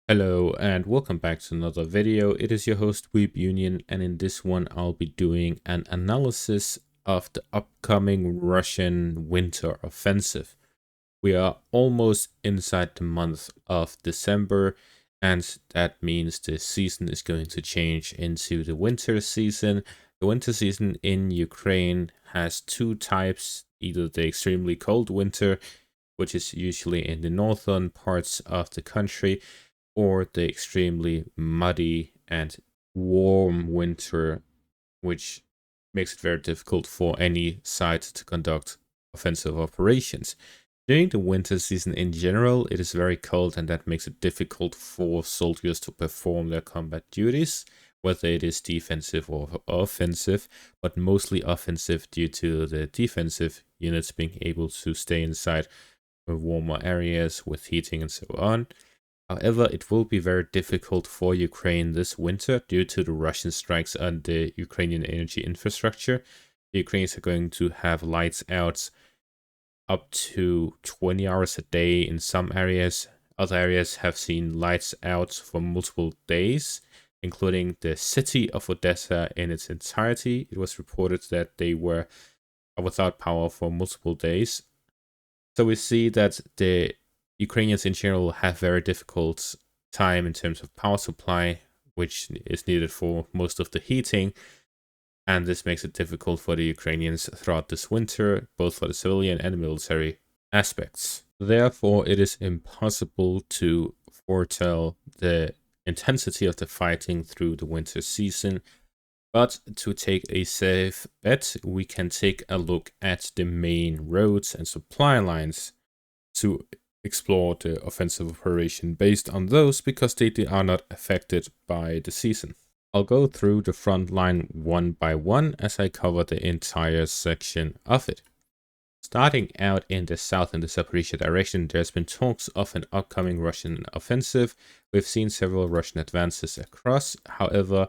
Hello and welcome back to another video. It is your host Weeb Union, and in this one I'll be doing an analysis of the upcoming Russian winter offensive. We are almost inside the month of December, and that means the season is going to change into the winter season. The winter season in Ukraine has two types: either the extremely cold winter, which is usually in the northern parts of the country, or the extremely muddy and warm winter, which makes it very difficult for any side to conduct offensive operations. During the winter season in general, it is very cold, and that makes it difficult for soldiers to perform their combat duties, whether it is defensive or offensive, but mostly offensive due to the defensive units being able to stay inside warmer areas with heating and so on. However, it will be very difficult for Ukraine this winter due to the Russian strikes on the Ukrainian energy infrastructure. The Ukrainians are going to have lights out up to 20 hours a day in some areas. Other areas have seen lights out for multiple days, including the city of Odessa in its entirety. It was reported that they were without power for multiple days. So we see that the Ukrainians in general have very difficult time in terms of power supply, which is needed for most of the heating, and this makes it difficult for the Ukrainians throughout this winter, both for the civilian and military aspects. Therefore, it is impossible to foretell the intensity of the fighting through the winter season, but to take a safe bet, we can take a look at the main roads and supply lines to explore the offensive operation based on those, because they are not affected by the season. I'll go through the front line one by one as I cover the entire section of it. Starting out in the south in the Zaporizhia direction, there's been talks of an upcoming Russian offensive. We've seen several Russian advances across. However,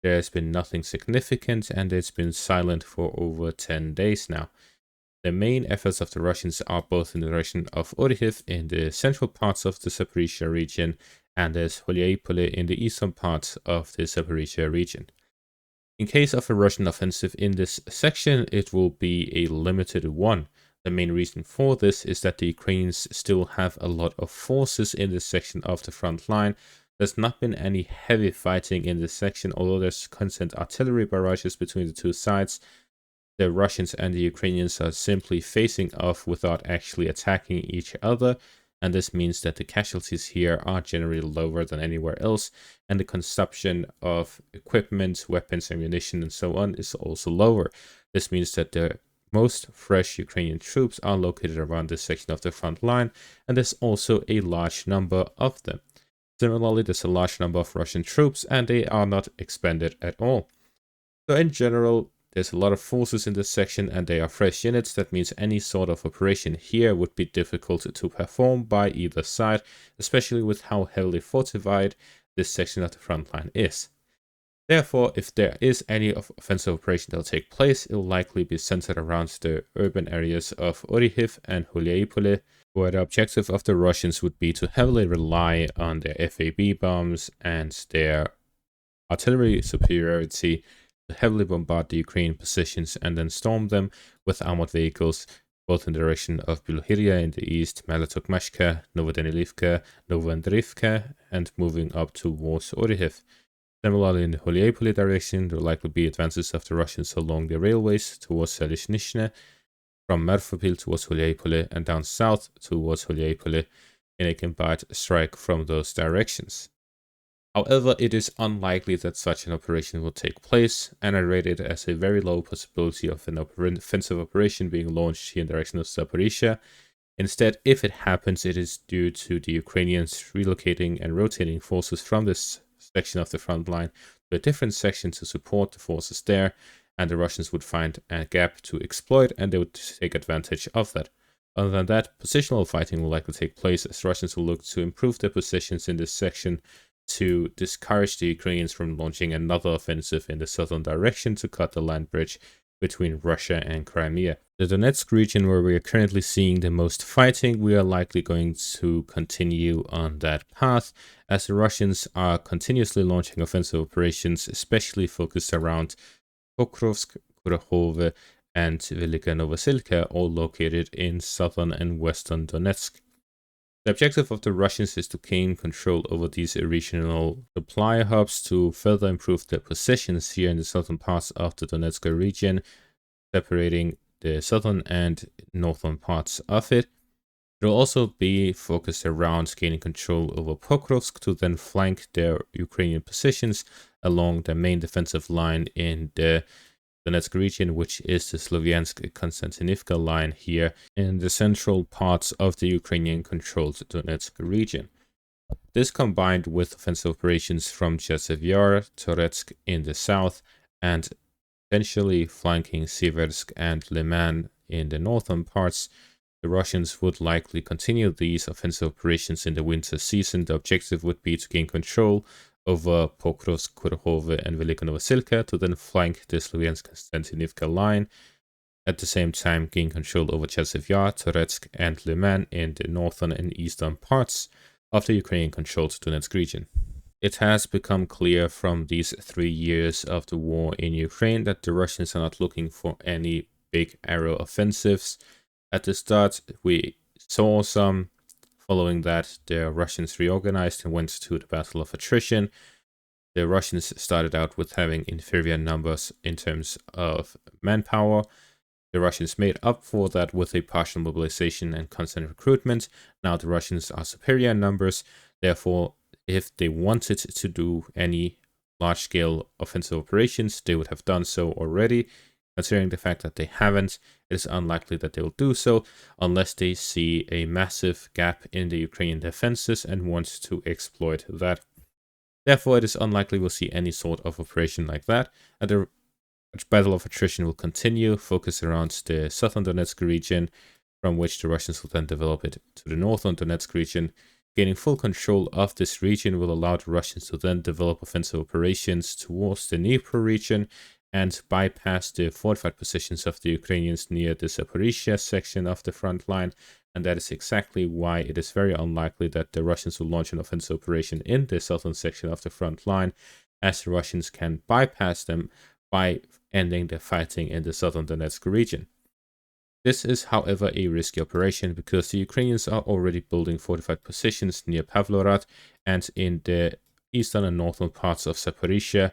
there's been nothing significant, and it's been silent for over 10 days now. The main efforts of the Russians are both in the direction of Orikhiv in the central parts of the Zaporizhia region, and there's Holyaypole in the eastern parts of the Zaporizhia region. In case of a Russian offensive in this section, it will be a limited one. The main reason for this is that the Ukrainians still have a lot of forces in this section of the front line. There's not been any heavy fighting in this section, although there's constant artillery barrages between the two sides. The Russians and the Ukrainians are simply facing off without actually attacking each other, and this means that the casualties here are generally lower than anywhere else, and the consumption of equipment, weapons, ammunition, and so on is also lower. This means that the most fresh Ukrainian troops are located around this section of the front line, and there's also a large number of them. Similarly, there's a large number of Russian troops, and they are not expended at all. So in general, there's a lot of forces in this section, and they are fresh units. That means any sort of operation here would be difficult to perform by either side, especially with how heavily fortified this section of the front line is. Therefore, if there is any offensive operation that will take place, it will likely be centered around the urban areas of Orikhiv and Holyaypole, where the objective of the Russians would be to heavily rely on their FAB bombs and their artillery superiority to heavily bombard the Ukrainian positions and then storm them with armored vehicles, both in the direction of Bilohirya in the east, Malotokmashka, Novodanilivka, Novoandrivka, and moving up towards Orikhiv. Similarly, in the Holyaypole direction, there will likely be advances of the Russians along the railways towards Selizhnishne, from Merfopil towards Holyaypole, and down south towards Holyaypole in a combined strike from those directions. However, it is unlikely that such an operation will take place, and I rate it as a very low possibility of an offensive operation being launched here in the direction of Zaporizhia. Instead, if it happens, it is due to the Ukrainians relocating and rotating forces from this section of the front line to a different section to support the forces there, and the Russians would find a gap to exploit, and they would take advantage of that. Other than that, positional fighting will likely take place, as Russians will look to improve their positions in this section to discourage the Ukrainians from launching another offensive in the southern direction to cut the land bridge between Russia and Crimea. The Donetsk region, where we are currently seeing the most fighting, we are likely going to continue on that path, as the Russians are continuously launching offensive operations, especially focused around Pokrovsk, Kurakhove, and Velika Novosilka, all located in southern and western Donetsk. The objective of the Russians is to gain control over these regional supply hubs to further improve their positions here in the southern parts of the Donetsk region, separating the southern and northern parts of it. It will also be focused around gaining control over Pokrovsk to then flank their Ukrainian positions along the main defensive line in the Donetsk region, which is the Slovyansk-Konstantinivka line here in the central parts of the Ukrainian-controlled Donetsk region. This, combined with offensive operations from Chasiv Yar, Toretsk in the south, and eventually flanking Siversk and Liman in the northern parts, the Russians would likely continue these offensive operations in the winter season. The objective would be to gain control over Pokrovsk, Kurakhove, and Velika Novosilka to then flank the Slovyansk-Konstantinivka line. At the same time, gain control over Chasiv Yar, Toretsk, and Liman in the northern and eastern parts of the Ukrainian-controlled Donetsk region. It has become clear from these 3 years of the war in Ukraine that the Russians are not looking for any big aerial offensives. At the start, we saw some. Following that, the Russians reorganized and went to the battle of attrition. The Russians started out with having inferior numbers in terms of manpower. The Russians made up for that with a partial mobilization and constant recruitment. Now the Russians are superior in numbers. Therefore, if they wanted to do any large-scale offensive operations, they would have done so already. Considering the fact that they haven't, it is unlikely that they will do so unless they see a massive gap in the Ukrainian defenses and want to exploit that. Therefore, it is unlikely we'll see any sort of operation like that, and the battle of attrition will continue, focused around the southern Donetsk region, from which the Russians will then develop it to the northern Donetsk region. Gaining full control of this region will allow the Russians to then develop offensive operations towards the Dnipro region and bypass the fortified positions of the Ukrainians near the Zaporizhia section of the front line. And that is exactly why it is very unlikely that the Russians will launch an offensive operation in the southern section of the front line, as the Russians can bypass them by ending the fighting in the southern Donetsk region. This is, however, a risky operation because the Ukrainians are already building fortified positions near Pavlorad and in the eastern and northern parts of Zaporizhia.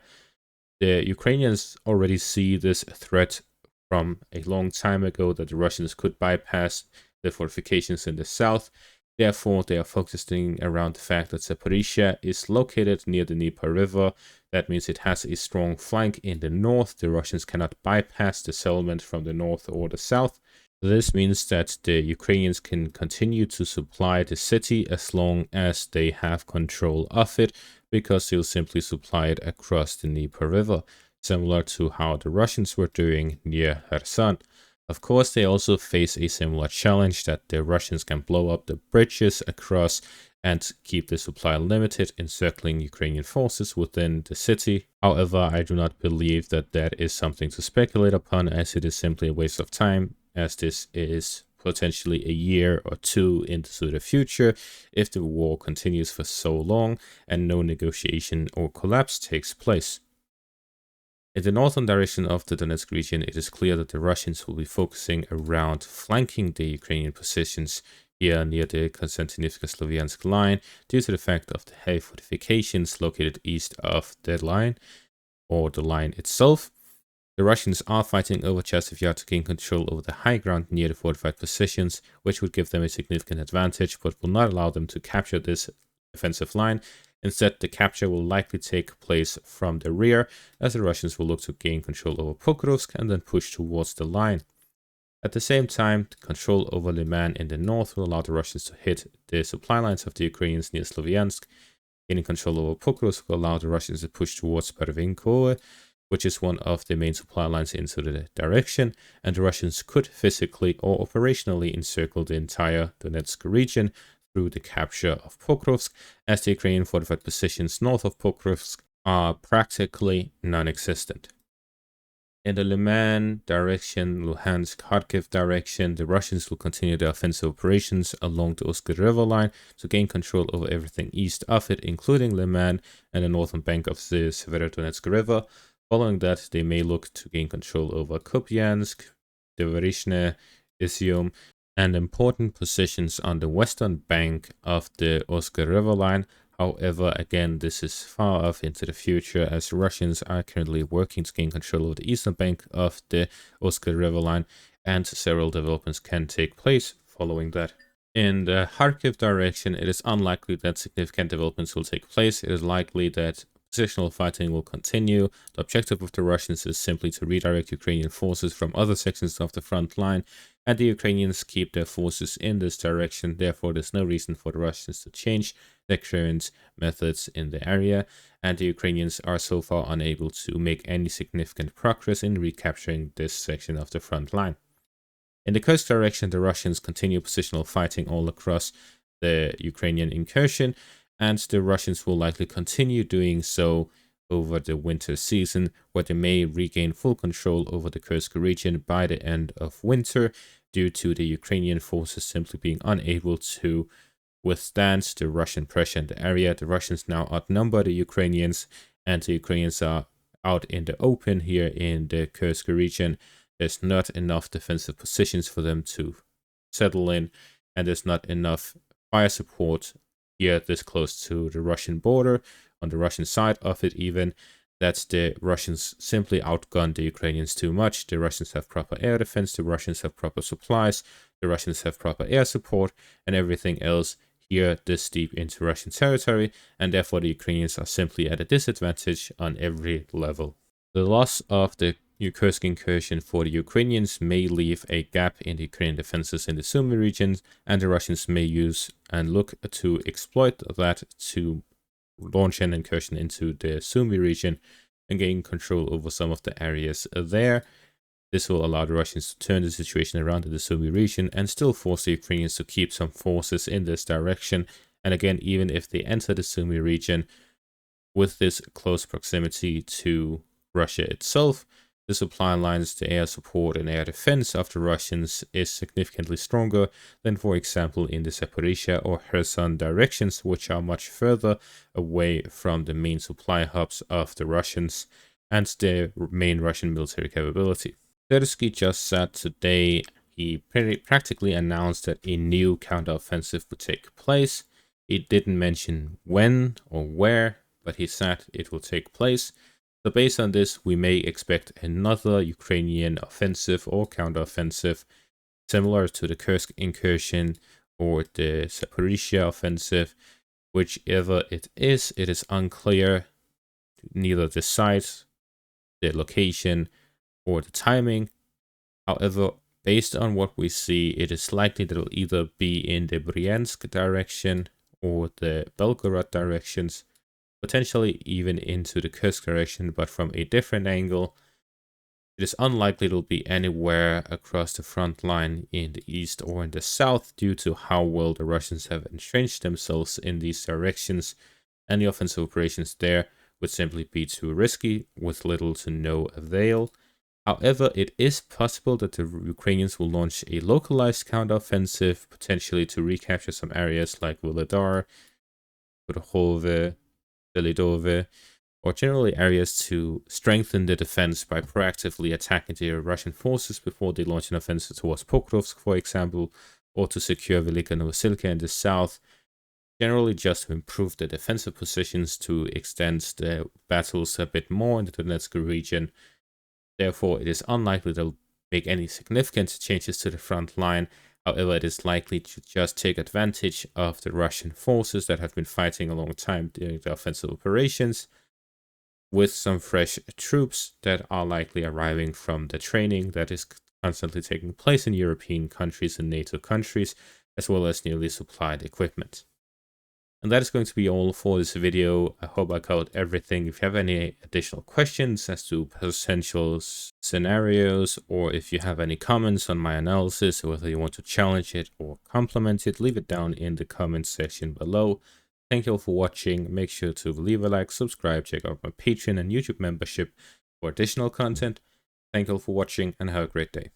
The Ukrainians already see this threat from a long time ago that the Russians could bypass the fortifications in the south. Therefore, they are focusing around the fact that Zaporizhia is located near the Dnieper River. That means it has a strong flank in the north. The Russians cannot bypass the settlement from the north or the south. This means that the Ukrainians can continue to supply the city as long as they have control of it, because they'll simply supply it across the Dnieper River, similar to how the Russians were doing near Kherson. Of course, they also face a similar challenge that the Russians can blow up the bridges across and keep the supply limited, encircling Ukrainian forces within the city. However, I do not believe that that is something to speculate upon, as it is simply a waste of time, as this is potentially a year or two into the future if the war continues for so long and no negotiation or collapse takes place. In the northern direction of the Donetsk region, it is clear that the Russians will be focusing around flanking the Ukrainian positions here near the Konstantinivka-Slovyansk line due to the fact of the heavy fortifications located east of that line, or the line itself. The Russians are fighting over Chasiv Yar to gain control over the high ground near the fortified positions, which would give them a significant advantage, but will not allow them to capture this defensive line. Instead, the capture will likely take place from the rear, as the Russians will look to gain control over Pokrovsk and then push towards the line. At the same time, the control over Liman in the north will allow the Russians to hit the supply lines of the Ukrainians near Slovyansk. Gaining control over Pokrovsk will allow the Russians to push towards Pervinkoe, which is one of the main supply lines into the direction, and the Russians could physically or operationally encircle the entire Donetsk region through the capture of Pokrovsk, as the Ukrainian fortified positions north of Pokrovsk are practically non-existent. In the Liman direction, Luhansk, Kharkiv direction, the Russians will continue their offensive operations along the Oskar River line to gain control over everything east of it, including Liman and the northern bank of the Severodonetsk River. Following that, they may look to gain control over Kupiansk, Deverishne, Izium, and important positions on the western bank of the Oskar River line. However, again, this is far off into the future, as the Russians are currently working to gain control of the eastern bank of the Oskar River line, and several developments can take place following that. In the Kharkiv direction, it is unlikely that significant developments will take place. It is likely that positional fighting will continue. The objective of the Russians is simply to redirect Ukrainian forces from other sections of the front line, and the Ukrainians keep their forces in this direction. Therefore, there's no reason for the Russians to change their current methods in the area, and the Ukrainians are so far unable to make any significant progress in recapturing this section of the front line. In the coast direction, the Russians continue positional fighting all across the Ukrainian incursion, and the Russians will likely continue doing so over the winter season, where they may regain full control over the Kursk region by the end of winter, due to the Ukrainian forces simply being unable to withstand the Russian pressure in the area. The Russians now outnumber the Ukrainians, and the Ukrainians are out in the open here in the Kursk region. There's not enough defensive positions for them to settle in, and there's not enough fire support here this close to the Russian border, on the Russian side of it even, that the Russians simply outgun the Ukrainians too much. The Russians have proper air defense, the Russians have proper supplies, the Russians have proper air support, and everything else here this deep into Russian territory, and therefore the Ukrainians are simply at a disadvantage on every level. The loss of the Kursk incursion for the Ukrainians may leave a gap in the Ukrainian defenses in the Sumy regions, and the Russians may use and look to exploit that to launch an incursion into the Sumy region and gain control over some of the areas there. This will allow the Russians to turn the situation around in the Sumy region and still force the Ukrainians to keep some forces in this direction. And again, even if they enter the Sumy region with this close proximity to Russia itself, the supply lines, the air support and air defense of the Russians is significantly stronger than, for example, in the Zaporizhia or Kherson directions, which are much further away from the main supply hubs of the Russians and their main Russian military capability. Zelensky just said today he practically announced that a new counteroffensive would take place. He didn't mention when or where, but he said it will take place. So based on this, we may expect another Ukrainian offensive or counteroffensive similar to the Kursk incursion or the Zaporizhia offensive. Whichever it is unclear, neither the site, the location, or the timing. However, based on what we see, it is likely that it will either be in the Bryansk direction or the Belgorod directions, potentially even into the Kursk direction, but from a different angle. It is unlikely it will be anywhere across the front line in the east or in the south, due to how well the Russians have entrenched themselves in these directions, and the offensive operations there would simply be too risky with little to no avail. However, it is possible that the Ukrainians will launch a localized counteroffensive, potentially to recapture some areas like Volodar, Vrhove, Selidove, or generally areas to strengthen the defense by proactively attacking the Russian forces before they launch an offensive towards Pokrovsk, for example, or to secure Velika Novosilka in the south, generally just to improve the defensive positions to extend the battles a bit more in the Donetsk region. Therefore, it is unlikely they'll make any significant changes to the front line. However, it is likely to just take advantage of the Russian forces that have been fighting a long time during the offensive operations, with some fresh troops that are likely arriving from the training that is constantly taking place in European countries and NATO countries, as well as newly supplied equipment. And that is going to be all for this video. I hope I covered everything. If you have any additional questions as to potential scenarios, or if you have any comments on my analysis, or whether you want to challenge it or compliment it, leave it down in the comment section below. Thank you all for watching. Make sure to leave a like, subscribe, check out my Patreon and YouTube membership for additional content. Thank you all for watching and have a great day.